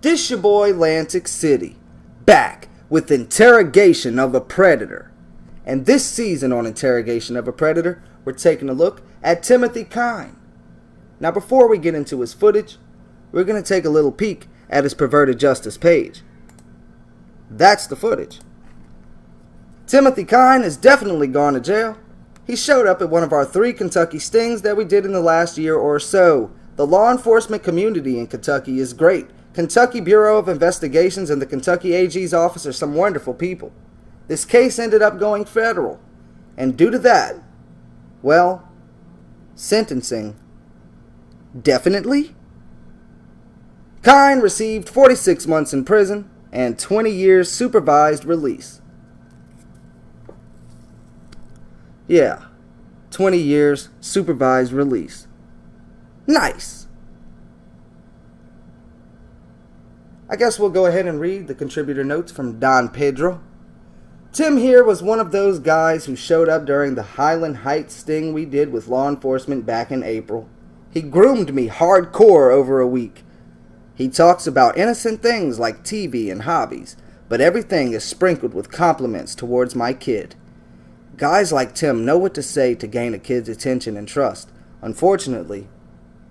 This your boy Atlantic City, back with Interrogation of a Predator. And this season on Interrogation of a Predator, we're taking a look at Timothy Kyne. Now before we get into his footage, we're going to take a little peek at his perverted justice page. That's the footage. Timothy Kyne has definitely gone to jail. He showed up at one of our 3 Kentucky stings that we did in the last year or so. The law enforcement community in Kentucky is great. Kentucky Bureau of Investigations and the Kentucky AG's office are some wonderful people. This case ended up going federal. And due to that, well, sentencing. Definitely? Kyne received 46 months in prison and 20 years supervised release. Yeah, 20 years supervised release. Nice. I guess we'll go ahead and read the contributor notes from Don Pedro. Tim here was one of those guys who showed up during the Highland Heights sting we did with law enforcement back in April. He groomed me hardcore over a week. He talks about innocent things like TV and hobbies, but everything is sprinkled with compliments towards my kid. Guys like Tim know what to say to gain a kid's attention and trust. Unfortunately,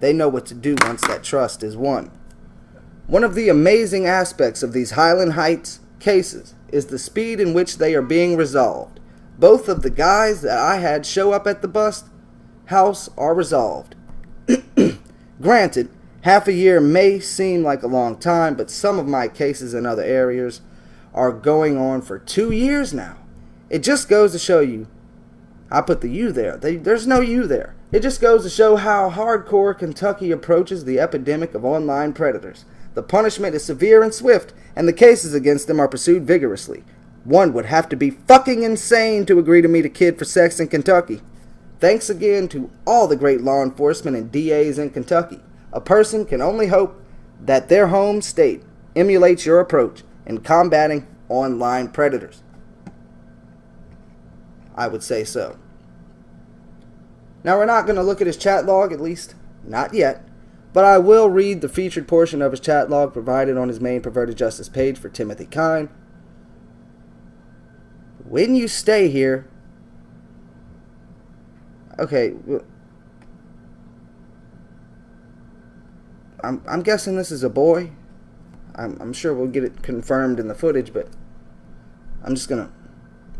they know what to do once that trust is won. One of the amazing aspects of these Highland Heights cases is the speed in which they are being resolved. Both of the guys that I had show up at the bust house are resolved. Granted, half a year may seem like a long time, but some of my cases in other areas are going on for 2 years now. It just goes to show you, I put the you there, there's no you there. It just goes to show how hardcore Kentucky approaches the epidemic of online predators. The punishment is severe and swift, and the cases against them are pursued vigorously. One would have to be fucking insane to agree to meet a kid for sex in Kentucky. Thanks again to all the great law enforcement and DAs in Kentucky. A person can only hope that their home state emulates your approach in combating online predators. I would say so. Now we're not going to look at his chat log, at least not yet, but I will read the featured portion of his chat log provided on his main perverted justice page for Timothy Kyne. When you stay here, okay, I'm guessing this is a boy. I'm sure we'll get it confirmed in the footage, but I'm just gonna,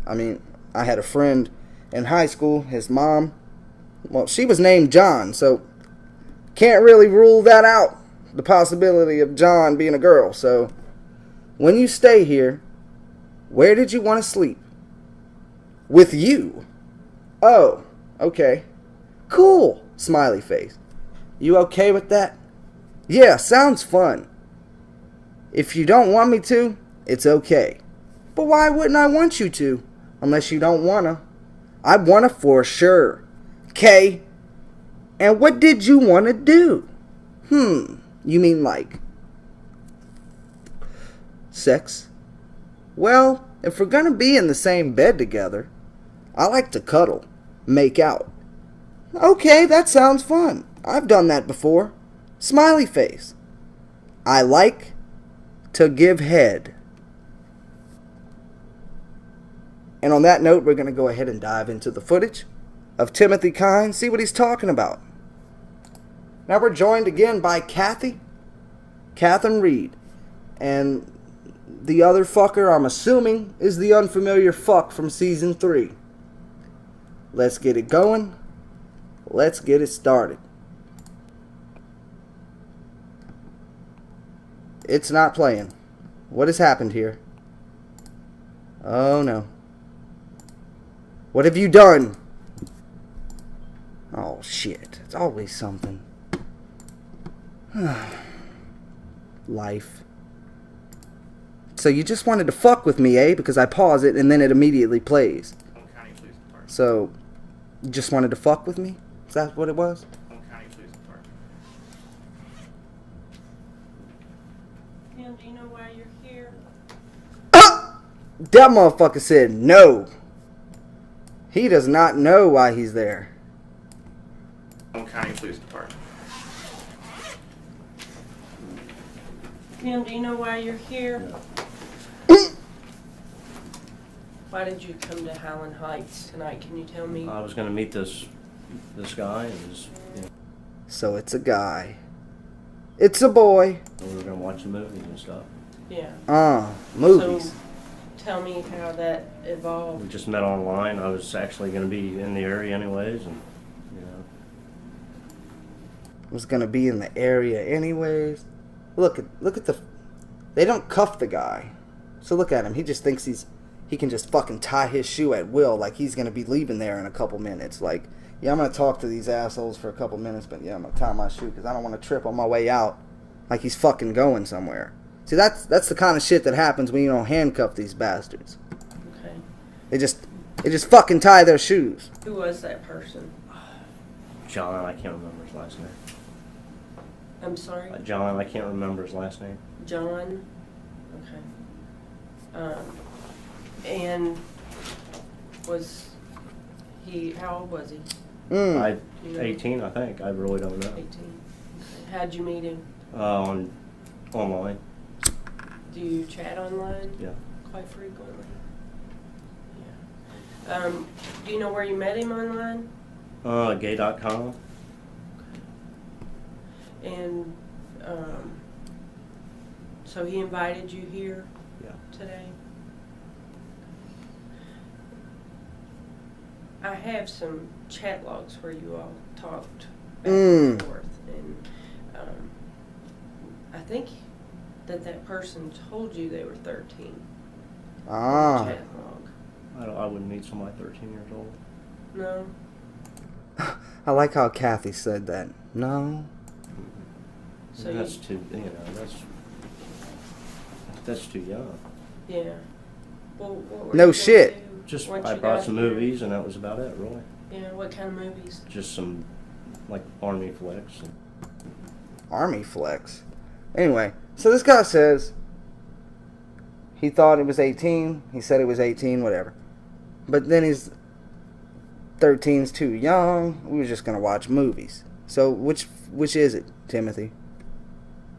I had a friend in high school, his mom, well, she was named John, so can't really rule that out, the possibility of John being a girl. So when you stay here, where did you want to sleep? With you. Oh, okay. Cool, smiley face. You okay with that? Yeah, sounds fun. If you don't want me to, it's okay. But why wouldn't I want you to? Unless you don't wanna. I wanna for sure. Okay. And what did you wanna do? You mean like sex? Well, if we're gonna be in the same bed together, I like to cuddle, make out. Okay, that sounds fun. I've done that before. Smiley face. I like to give head. And on that note, we're going to go ahead and dive into the footage of Timothy Kyne, see what he's talking about. Now we're joined again by Catherine Reed. And the other fucker, I'm assuming, is the unfamiliar fuck from season 3. Let's get it going. Let's get it started. It's not playing. What has happened here? Oh no. What have you done? Oh shit. It's always something. Life. So you just wanted to fuck with me, eh? Because I pause it and then it immediately plays. So, you just wanted to fuck with me? Is that what it was? Tim, do you know why you're here? That motherfucker said no. He does not know why he's there. County Police Department. Tim, do you know why you're here? No. Why did you come to Highland Heights tonight? Can you tell me? I was going to meet this guy, and So it's a guy. It's a boy. we were going to watch the movies and stuff. Yeah. Movies. So, tell me how that evolved. We just met online. I was actually going to be in the area anyways, and Was gonna be in the area anyways. Look at the. They don't cuff the guy, so look at him. He just thinks he can just fucking tie his shoe at will, like he's gonna be leaving there in a couple minutes. Like, yeah, I'm gonna talk to these assholes for a couple minutes, but yeah, I'm gonna tie my shoe because I don't want to trip on my way out, like he's fucking going somewhere. See, that's the kind of shit that happens when you don't handcuff these bastards. Okay. They just fucking tie their shoes. Who was that person? John, I can't remember his last name. I'm sorry? John, I can't remember his last name. John? Okay. And was he, how old was he? 18, I think. I really don't know. 18. Okay. How'd you meet him? Online. Do you chat online? Yeah. Quite frequently? Yeah. Do you know where you met him online? Gay.com. And, so he invited you here? Yeah. Today? I have some chat logs where you all talked back and forth, and I think that person told you they were 13. Chat log. I wouldn't meet somebody 13 years old. No? I like how Kathy said that. No. So that's too, that's too young. Yeah. Well, what were No you gonna shit. do Just once I you brought got some here? movies, and that was about it, really. Yeah, what kind of movies? Just some like army flicks. Army flex. Anyway, so this guy says he thought it was 18. He said it was 18, whatever. But then he's 13's too young. We were just gonna watch movies. So which is it, Timothy?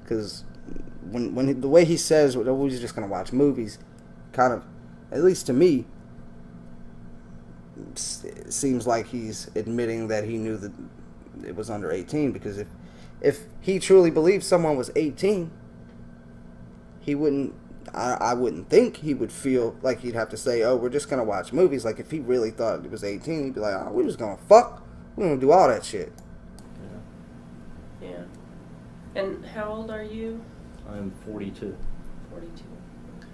Because when the way he says we were just gonna watch movies, kind of, at least to me, it seems like he's admitting that he knew that it was under 18. Because if he truly believed someone was 18, he wouldn't. I wouldn't think he would feel like he'd have to say, "Oh, we're just gonna watch movies." Like if he really thought it was 18, he'd be like, "Oh, we're just gonna fuck. We're gonna do all that shit." Yeah. And how old are you? I'm 42. 42. Okay.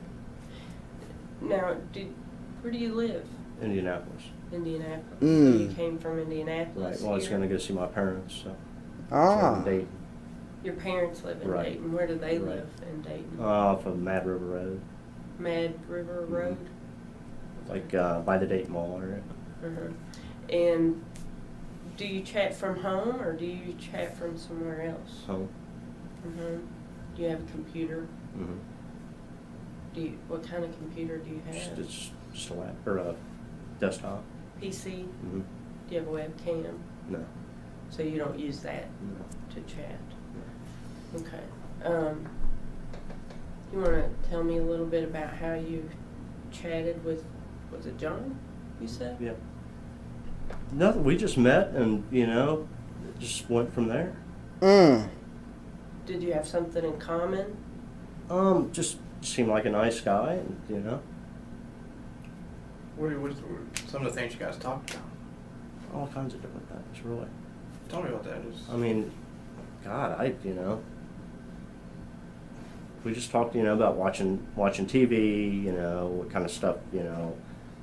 Now, where do you live? Indianapolis. Indianapolis. Mm. So you came from Indianapolis. Right. Well, I was here? going to go see my parents. So Ah. in Dayton. Your parents live in Right. Dayton. Where do they Right. live in Dayton? Off of Mad River Road. Mad River Road. Like by the Dayton Mall area. Uh-huh. And do you chat from home or do you chat from somewhere else? Home. Mm-hmm. Do you have a computer? Mm-hmm. What kind of computer do you have? It's just a lap or a desktop. PC? Mm-hmm. Do you have a webcam? No. So you don't use that No. to chat? No. Okay. You want to tell me a little bit about how you chatted with, was it John, you said? Yeah. Nothing. We just met and, just went from there. Did you have something in common? Just seemed like a nice guy, and, What were some of the things you guys talked about? all kinds of different things, really. Tell me about that. I mean, God, we just talked, about watching TV, what kind of stuff,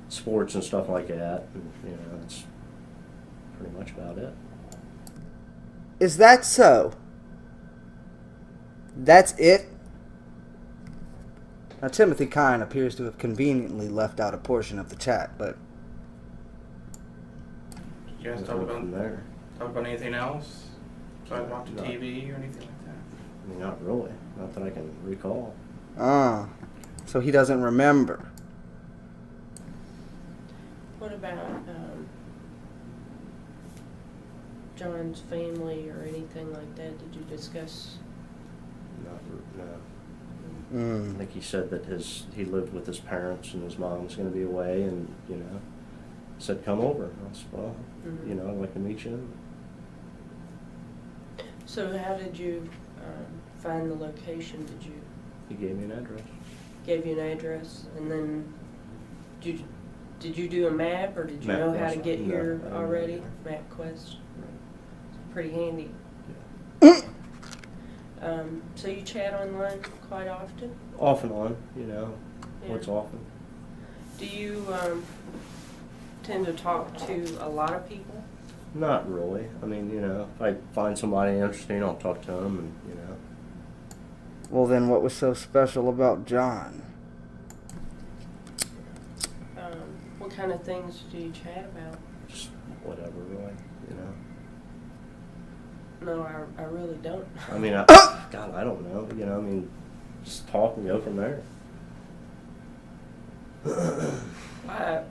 sports and stuff like that. And, that's pretty much about it. Is that so? That's it? Now, Timothy Kyne appears to have conveniently left out a portion of the chat, but... Did you guys We'll go from there. talk about anything else? Besides watching No. TV or anything like that? I mean, not really. Not that I can recall. So he doesn't remember. What about John's family or anything like that? Did you discuss? No. I think he said that he lived with his parents and his mom's going to be away, and said come over. I said, well, I'd like to meet you. So how did you find the location? He gave me an address. Gave you an address, and then did you do a map, or did you know how to MapQuest. get No, here I didn't already? know. MapQuest. It's pretty handy. So you chat online quite often? Off and on, what's Yeah. often. Do you tend to talk to a lot of people? Not really. I mean, if I find somebody interesting, I'll talk to them, and Well, then what was so special about John? What kind of things do you chat about? just whatever, really, No, I really don't. I mean, God, I don't know. Just talk and go from there.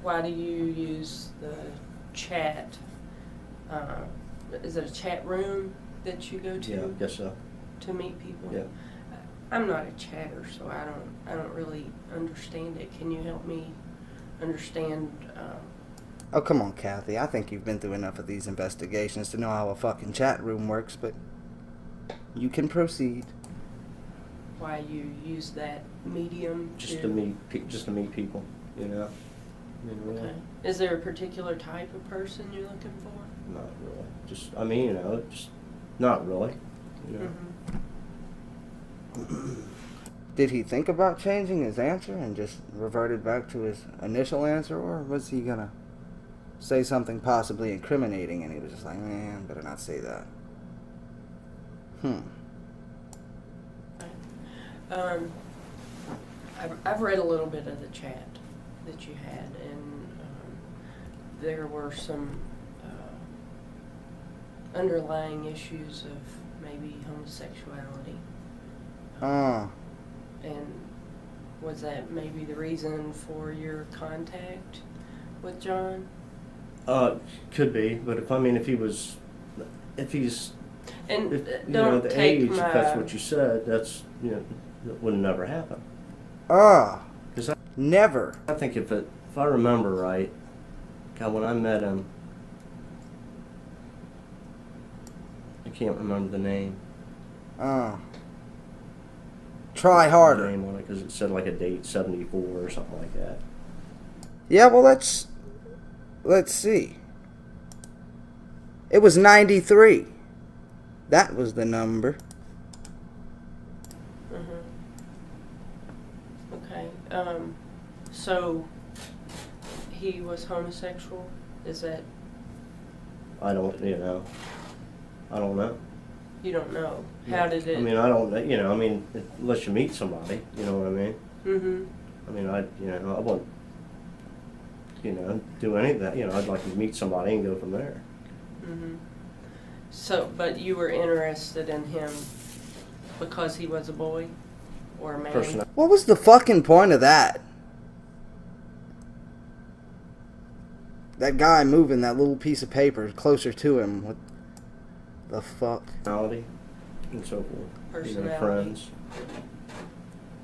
Why do you use the chat? Is it a chat room that you go to? Yeah, I guess so. To meet people? Yeah. I'm not a chatter, so I don't really understand it. Can you help me understand? Oh, come on, Kathy. I think you've been through enough of these investigations to know how a fucking chat room works, but you can proceed. Why you use that medium Just to meet people, Really. Okay. Is there a particular type of person you're looking for? Not really. Just not really. Did he think about changing his answer and just reverted back to his initial answer, or was he gonna say something possibly incriminating and he was just like, man, better not say that? I've read a little bit of the chat that you had, and there were some underlying issues of maybe homosexuality. And was that maybe the reason for your contact with John? Could be, but if he's And the take age, my. if that's what you said, that would never happen. Because Never. I think if I remember right, God, when I met him, I can't remember the name. Try harder. The name on it, because it said like a date 74 or something like that. Yeah, well, let's see. It was 93. That was the number. Okay. So he was homosexual? Is that? I don't know. You don't know. How did it? I mean, I don't, unless you meet somebody, you know what I mean? I mean, I won't, do any of that. I'd like to meet somebody and go from there. So, but you were interested in him because he was a boy or a man? What was the fucking point of that? That guy moving that little piece of paper closer to him. What the fuck? Personality and so forth. Personality. Friends.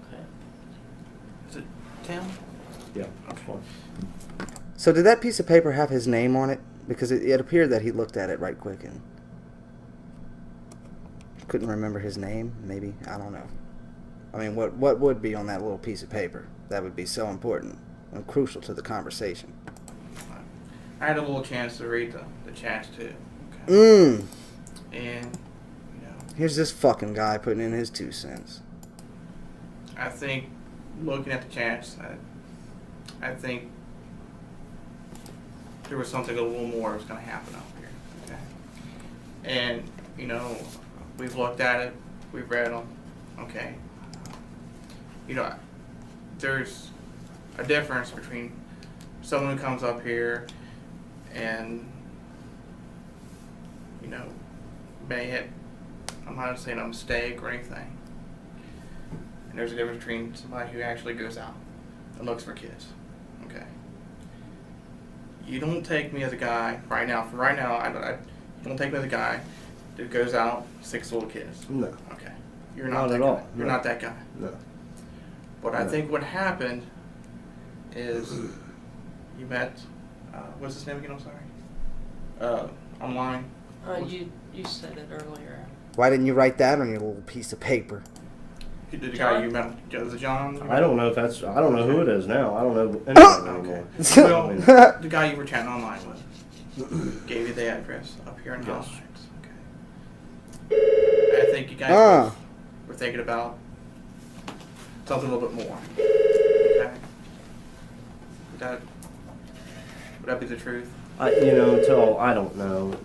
Okay. Is it Tim? Yeah, that's fine. So did that piece of paper have his name on it? Because it appeared that he looked at it right quick and couldn't remember his name, maybe? I don't know. I mean, what would be on that little piece of paper? That would be so important and crucial to the conversation. I had a little chance to read the chats too. Okay. And, Here's this fucking guy putting in his 2 cents. I think looking at the chats, I think there was something a little more was going to happen up here. Okay. And, we've looked at it, we've read them. Okay. There's a difference between someone who comes up here and, may hit, I'm not saying a mistake or anything. And there's a difference between somebody who actually goes out and looks for kids. Okay. You don't take me as a guy right now. You don't take me as a guy that goes out 6 little kids. No. Okay. You're not Not that at guy. all. You're No. not that guy. No. But I think what happened is you met, what's his name again? I'm sorry. Online. You said it earlier. Why didn't you write that on your little piece of paper? The guy you met, was it John? I don't know if that's. I don't know who it is now. I don't know anything anymore. Well, the guy you were chatting online with gave you the address up here in Halifax. Okay. I think you guys both were thinking about something a little bit more. Okay. Would that be the truth? Until I don't know.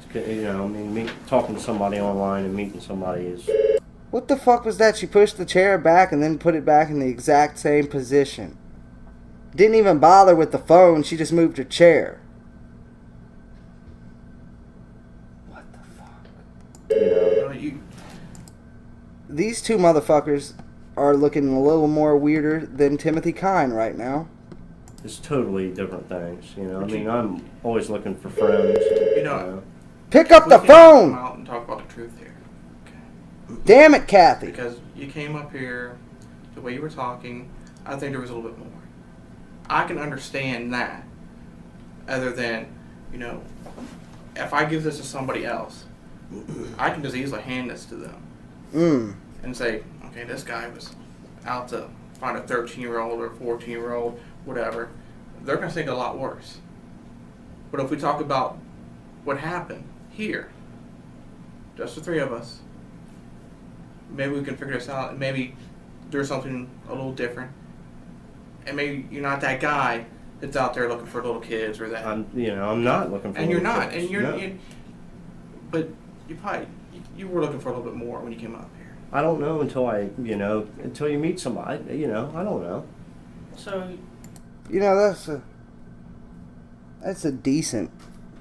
Talking to somebody online and meeting somebody is. What the fuck was that? She pushed the chair back and then put it back in the exact same position. Didn't even bother with the phone. She just moved her chair. What the fuck? These two motherfuckers are looking a little more weirder than Timothy Kyne right now. It's totally different things. I'm always looking for friends. Pick up the Come phone! out and talk about the truth here. Damn it, Kathy. Because you came up here, the way you were talking, I think there was a little bit more. I can understand that. Other than, if I give this to somebody else, I can just easily hand this to them. And say, okay, this guy was out to find a 13-year-old or a 14-year-old, whatever. They're going to think a lot worse. But if we talk about what happened here, just the three of us, maybe we can figure this out. Maybe there's something a little different. And maybe you're not that guy that's out there looking for little kids or that. I'm not looking for. And you're not. Kids. And you're. No. But you were looking for a little bit more when you came up here. I don't know until you meet somebody. I don't know. So. That's a decent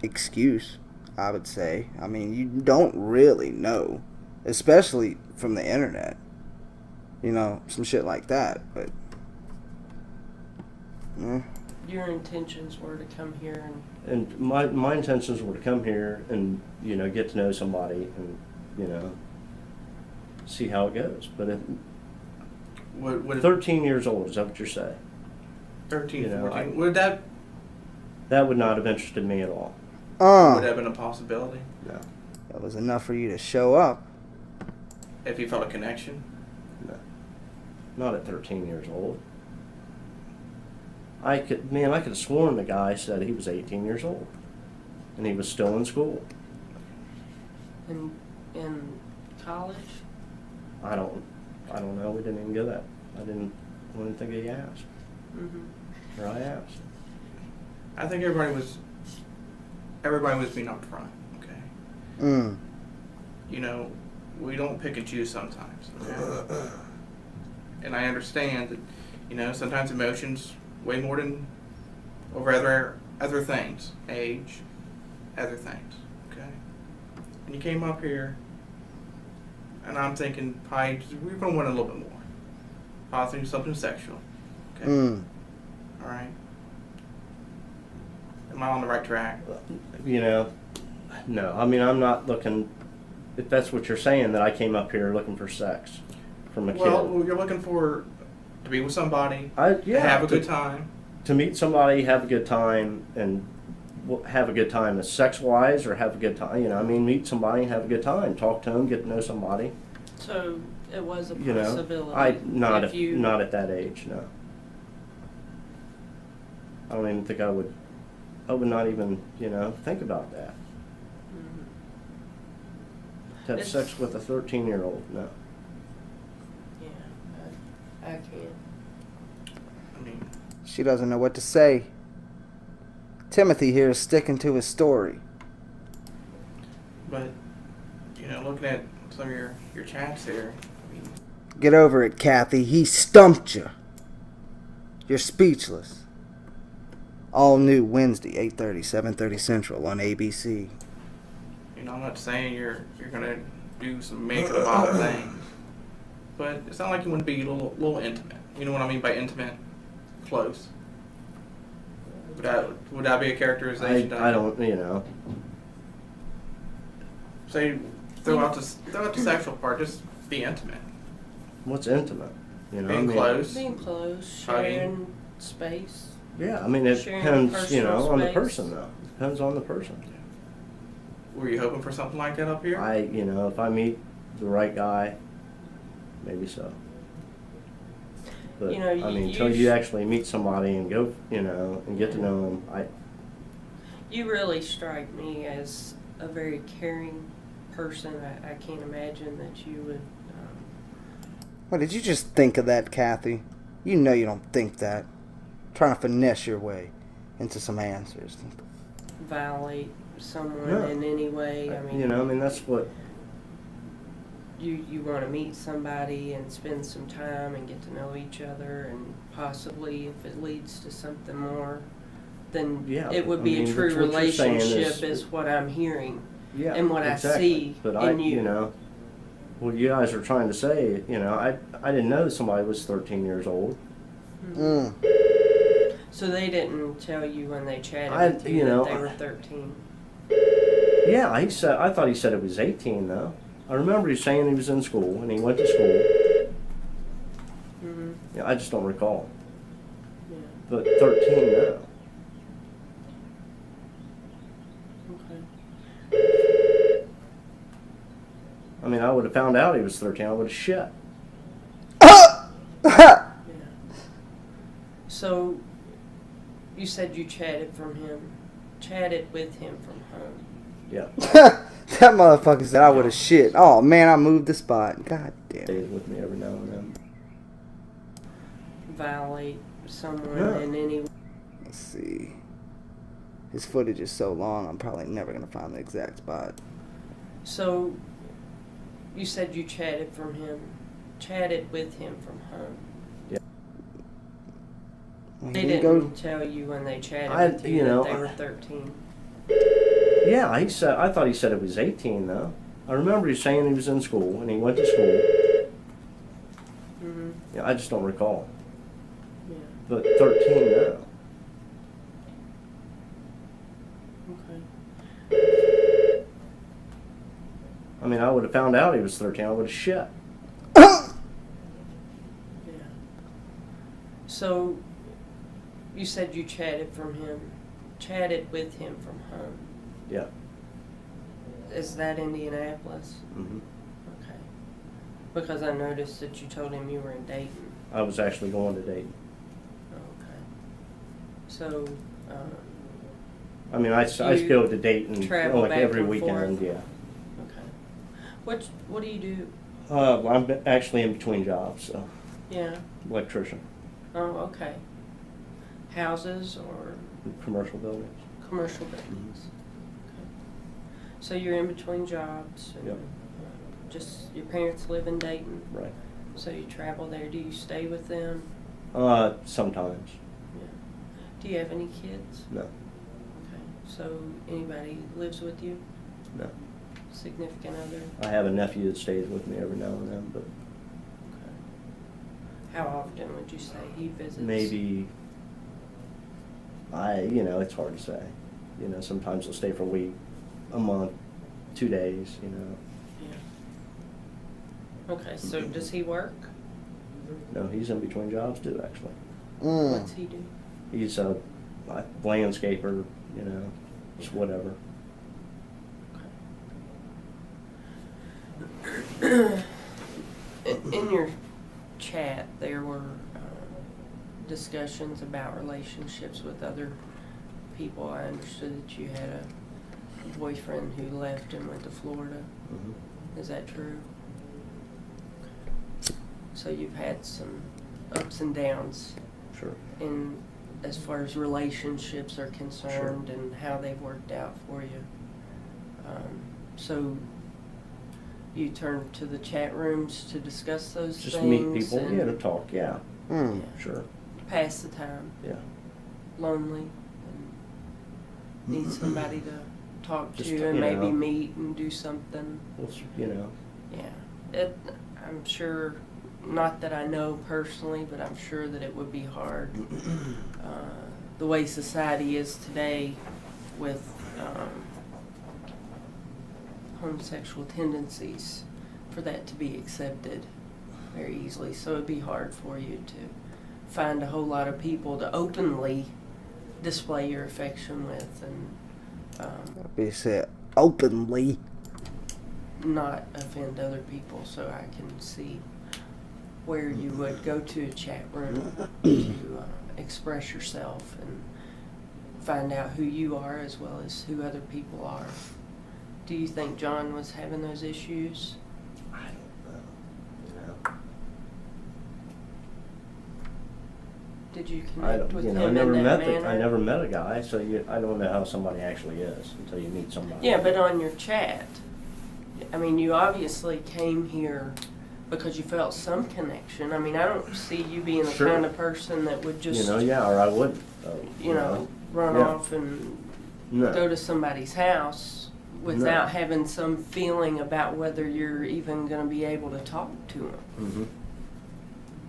excuse, I would say. I mean, you don't really know, especially from the internet. Some shit like that, but Your intentions were to come here and my intentions were to come here and get to know somebody and see how it goes. But if 13 years old, is that what you're saying? 13, 14. Would that would not have interested me at all. would have been a possibility? No. That was enough for you to show up. If you felt a connection? No. Not at 13 years old. I could have sworn the guy said he was 18 years old. And he was still in school. in college. I don't know. We didn't even get that. I didn't think he asked. Or I asked. I think everybody was being upfront, okay? We don't pick and choose sometimes, okay? And I understand that, sometimes emotions weigh more than over other things, age, other things, okay? And you came up here, and I'm thinking, probably, we're going to want a little bit more. Possibly something sexual, okay? All right? Am I on the right track? No. I mean, I'm not looking. If that's what you're saying, that I came up here looking for sex from a kid. Well, you're looking to be with somebody, have a good time. To meet somebody, have a good time, and have a good time sex-wise, or have a good time. Meet somebody and have a good time. Talk to them, get to know somebody. So it was a possibility. Not at that age, no. I don't even think I would not even, think about that. To have sex with a 13-year-old, no. Yeah, I can't. She doesn't know what to say. Timothy here is sticking to his story. But, looking at some of your chats here, Get over it, Kathy. He stumped you. You're speechless. All new Wednesday, 8:30, 7:30 Central on ABC. I'm not saying you're gonna do some major wild things, but it's not like you want to be a little intimate. You know what I mean by intimate? Close. Would that be a characterization? I don't. Say throw out the sexual part. Just be intimate. What's intimate? You know, Being close. Being close, Hugging. sharing space. Yeah, I mean, it Sharing depends, you know, personal on the space. person, though. Depends on the person. Were you hoping for something like that up here? You know, if I meet the right guy, maybe so. But, You know, I mean, until you actually meet somebody and go, you know, and get to know them, You really strike me as a very caring person. I can't imagine that you would. What did you just think of that, Kathy? You know you don't think that. Trying to finesse your way into some answers. Violate someone No. in any way. I mean, you know, I mean, that's what, you want to meet somebody and spend some time and get to know each other, and possibly if it leads to something more, then Yeah, it would I be mean, a true that's what you're saying relationship is- is what I'm hearing. yeah, And what I exactly. see But in you. you know, what you guys are trying to say, you know, I didn't know somebody was 13 years old. Mm. So they didn't tell you when they chatted with you you know, that they were 13? Yeah, I thought he said it was 18 though. I remember he saying he was in school and he went to school. Mm-hmm. Yeah, I just don't recall. Yeah. But 13, no. Okay. I mean, I would have found out he was 13. I would have shit. Yeah. So, you said you chatted with him from home. Yeah. That motherfucker said I would have shit. Oh man, I moved the spot. God damn. Stays with me every now and then. Violate someone No. in any way. Let's see. His footage is so long, I'm probably never gonna find the exact spot. So, you said you chatted with him from home. Well, They here you didn't go. tell you when they chatted with you you know, that they were 13. Yeah, I thought he said it was 18 though. I remember he saying he was in school and he went to school. Mm-hmm. Yeah, I just don't recall. Yeah. But 13, no. Okay. I mean, I would have found out he was 13. I would have shit. Yeah. So, you said you chatted with him from home. Yeah. Is that Indianapolis? Hmm. Okay. Because I noticed that you told him you were in Dayton. I was actually going to Dayton. Okay. So, I mean, I go to Dayton travel like back every and weekend. forth? Yeah. okay. What do you do? I'm actually in between jobs, so Yeah. electrician, Oh, okay. Houses or commercial buildings. commercial buildings? Okay. So you're in between jobs. And, Yep. just your parents live in Dayton. Right. So you travel there. Do you stay with them? Sometimes. Yeah. Do you have any kids? No. Okay. So anybody lives with you? No. Significant other? I have a nephew that stays with me every now and then, but Okay. How often would you say he visits? maybe it's hard to say. You know, sometimes he'll stay for a week, a month, 2 days, you know. Yeah. Okay, so does he work? No, he's in between jobs too, actually. What's he do? He's a landscaper, you know, just whatever. In your chat, there were discussions about relationships with other people. I understood that you had a boyfriend who left and went to Florida. Mm-hmm. Is that true? So you've had some ups and downs Sure. in as far as relationships are concerned and how they've worked out for you. So you turn to the chat rooms to discuss those Just things. meet people, and yeah, to talk, yeah, Mm. yeah, sure, pass the time. yeah. Lonely and need somebody to talk Just, to and you maybe know. meet and do something. Well, you know, Yeah, I'm sure. Not that I know personally, but I'm sure that it would be hard. The way society is today with homosexual tendencies, for that to be accepted. very easily, so it'd be hard for you to find a whole lot of people to openly display your affection with and Be said openly. not offend other people. So I can see where you would go to a chat room to express yourself and find out who you are as well as who other people are. Do you think John was having those issues? I don't know. Did you I connect don't. with You him know, I in never that met manner? I never met a guy, so I don't know how somebody actually is until you meet somebody. Yeah, but on your chat, I mean, you obviously came here because you felt some connection. I mean, I don't see you being the Sure. kind of person that would just, Yeah, or I wouldn't. run Yeah. off and No. go to somebody's house without having some feeling about whether you're even going to be able to talk to them. Mm-hmm.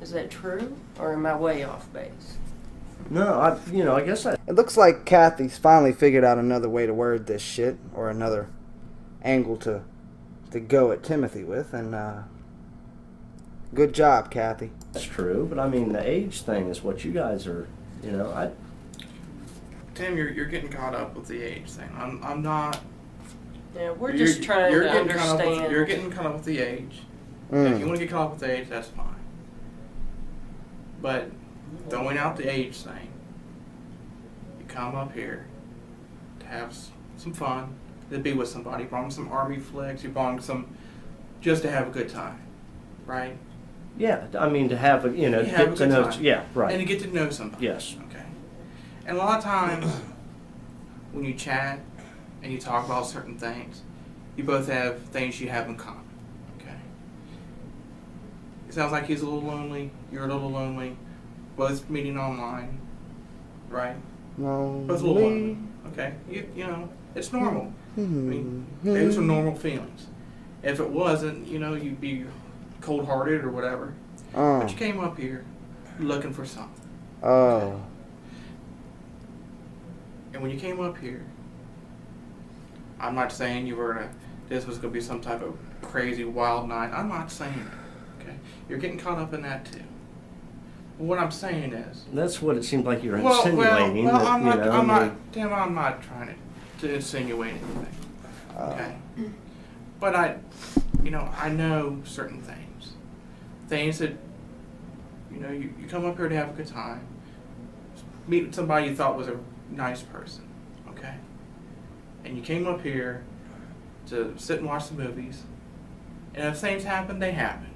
Is that true, or am I way off base? No, I guess I. It looks like Kathy's finally figured out another way to word this shit, or another angle to go at Timothy with, and good job, Kathy. That's true, but I mean, the age thing is what you guys are. Tim, you're getting caught up with the age thing. I'm not. Yeah, we're just trying to understand. You're getting caught up with the age. Mm. If you want to get caught up with the age, that's fine. But throwing out the age thing, you come up here to have some fun, to be with somebody, bring some army flicks, you bring some, just to have a good time, right? Yeah, I mean, to have a, You have get a to good know. time. Yeah, right. And to get to know somebody. Yes. Okay. And a lot of times, when you chat and you talk about certain things, you both have things you have in common. Okay. It sounds like he's a little lonely. You're a little lonely. Both meeting online, right? Lonely. Both a little lonely. Okay. You know, it's normal. I mean, those are normal feelings. If it wasn't, you'd be cold-hearted or whatever. But you came up here looking for something. Oh. And when you came up here, I'm not saying this was going to be some type of crazy wild night. I'm not saying that. Okay? You're getting caught up in that too. But what I'm saying is... That's what it seemed like you were Well, insinuating. Tim, I'm not trying to insinuate anything. Okay? But I know certain things. Things that, you come up here to have a good time. Meet somebody you thought was a nice person. Okay? And you came up here to sit and watch the movies. And if things happen, they happen.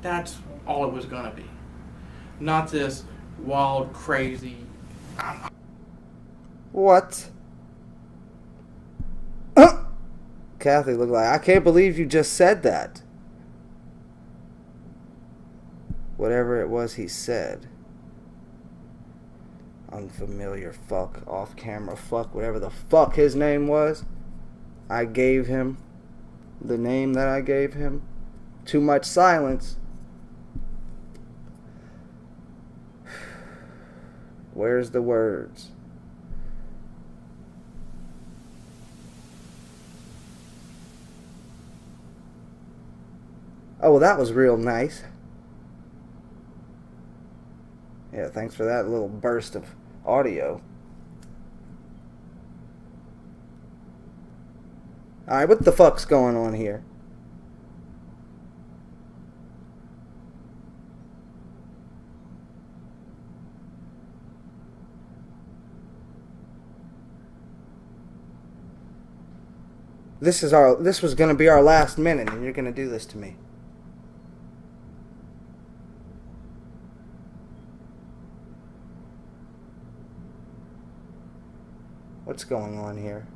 That's all it was going to be. Not this wild, crazy... What? Kathy looked like, I can't believe you just said that. Whatever it was he said. Unfamiliar fuck, off-camera fuck, whatever the fuck his name was. I gave him the name that I gave him. Too much silence. Where's the words? Oh, well, that was real nice. Yeah, thanks for that little burst of audio. Alright, what the fuck's going on here? This was gonna be our last minute, and you're gonna do this to me. What's going on here?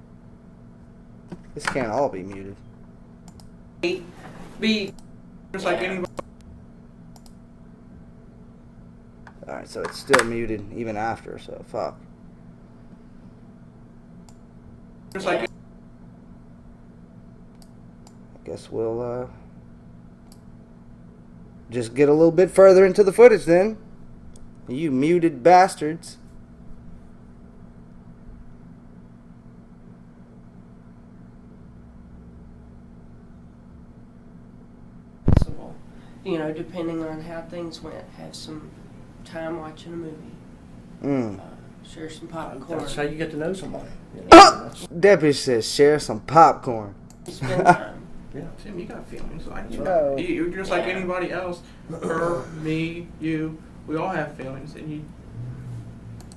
This can't all be muted. Just like anybody... Alright, so it's still muted even after, so fuck. Just like... I guess we'll just get a little bit further into the footage then. You muted bastards. you know, depending on how things went, have some time watching a movie. Share some popcorn. That's how you get to know somebody. You know? Debbie says share some popcorn. Spend time. Yeah. Tim, you got feelings. Like, No. you're just like Yeah. anybody else. Her, me, you. We all have feelings, and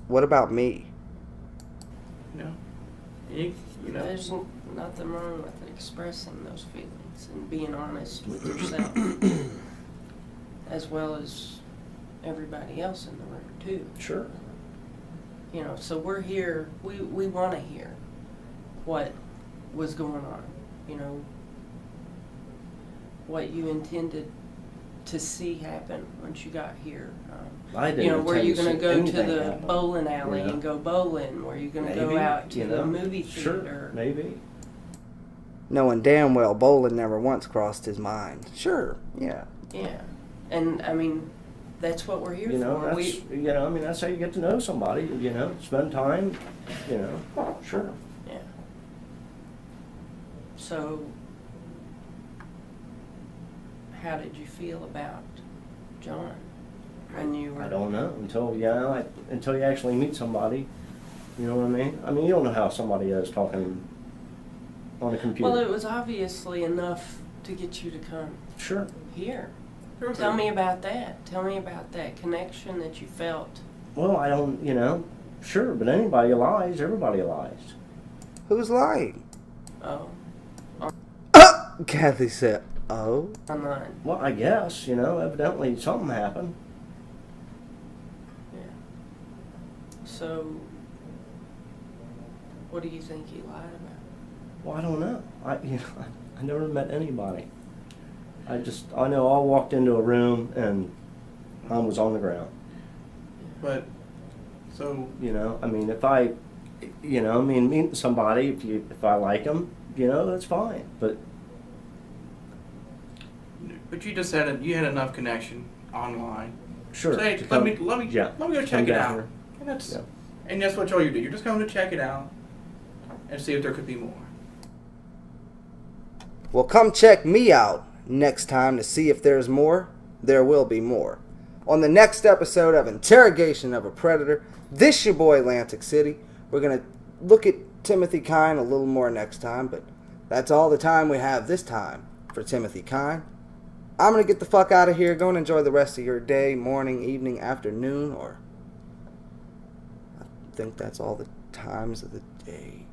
What about me? you know. There's nothing wrong with expressing those feelings and being honest with yourself, as well as everybody else in the room too. Sure. You know, so we're here. We want to hear what was going on. You know, what you intended to see happen once you got here. I didn't. You know, were you going to go to anything the happen. bowling alley Yeah. and go bowling? Were you going to go Maybe, out to you the know, movie Sure, theater? maybe. Knowing damn well bowling never once crossed his mind. Sure, yeah. Yeah, and I mean, that's what we're here You know, for. that's I mean, that's how you get to know somebody. You know, spend time. You know, sure. Yeah. So, how did you feel about John when you were? I don't know until you actually meet somebody. You know what I mean? I mean, you don't know how somebody is talking on a computer. Well, it was obviously enough to get you to come Sure. here. Tell me about that. Tell me about that connection that you felt. Well, I don't. You know, sure, but anybody lies. Everybody lies. Who's lying? Oh, Kathy said, oh. online. Well, I guess, you know, evidently something happened. Yeah. So, what do you think he lied about? Well, I don't know. I never met anybody. I know I walked into a room and I was on the ground. But so You know, I mean, meeting somebody, if I like them, you know, that's fine. But you just had enough connection online. sure. Say, to let come- me go come check it down out. here. And Yeah. that's what all you do. You're just going to check it out and see if there could be more. Well, come check me out next time to see if there's more. There will be more. On the next episode of Interrogation of a Predator, this your boy Atlantic City. We're going to look at Timothy Kyne a little more next time, but that's all the time we have this time for Timothy Kyne. I'm going to get the fuck out of here. Go and enjoy the rest of your day, morning, evening, afternoon, or I think that's all the times of the day.